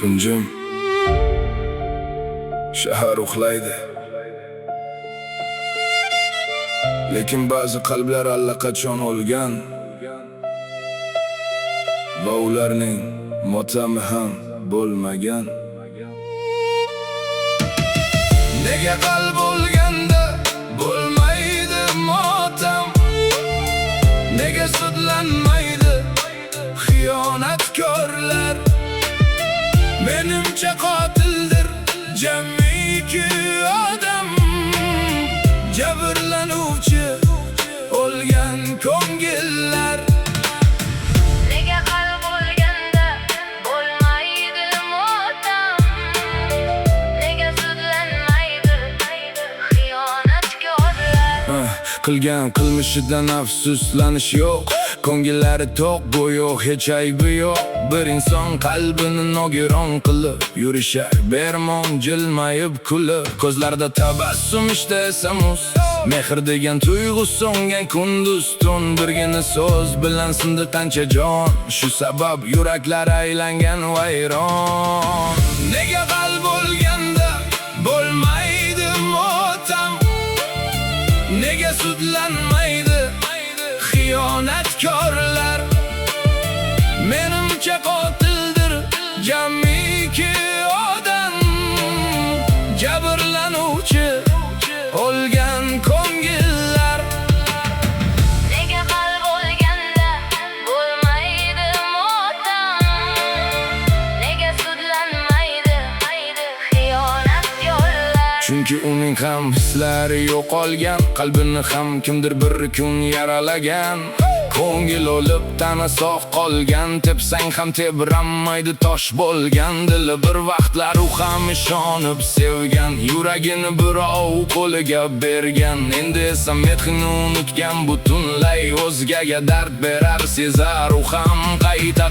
Tunjim shahar uxlaydi, lekin ba'zi qalblar allaqachon o'lgan va ularning motami ham bo'lmagan. Nega qalb o'lganda bo'lmaydi motam? Nega sudlanmaydi xiyonatkorlar? Menimcha qotildir jamiki odam, jabrlanuvchi o'lgan ko'ngillar. Nega qalb o'lganda bo'lmaydi motam? Nega sudlanmaydi xiyonatkorlar? Qilgan qilmishidan afsuslanish yo'q, ko'ngillari to'q, bu yo'q, hech aybi yo'q. Bir inson qalbini nogiron qilib yurishar, bermon jilmayib kulib, ko'zlarida tabassum, ishda esa muz. Mehr degan tuyg'u so'ngan kunduz tun, birgina so'z bilan sindi qancha jon. Shu sabab yuraklar aylangan vayron. Nega qalb o'lganda bo'lmaydi motam? Nega sudlanmaydi xiyonatkorlar? Menimcha qotildir jamiki odam, jabrlanuvchi o'lgan ko'ngillar. Nega qalb o'lganda bo'lmaydi motam? Nega sudlanmaydi xiyonatkorlar? Chunki uning ham hislari yo'qolgan, qalbini ham kimdir bir kun yaralagan. Ko'ngil o'lib, tana sog' qolgan, tepsang ham tebranmaydi tosh bo'lgan. Dili bir vaqtlar u ham ishonib sevgan, yuragini birov qo'liga bergan. Endi esa mehrini unutgan, butunlay o'zgaga dard berar sezar u ham qayta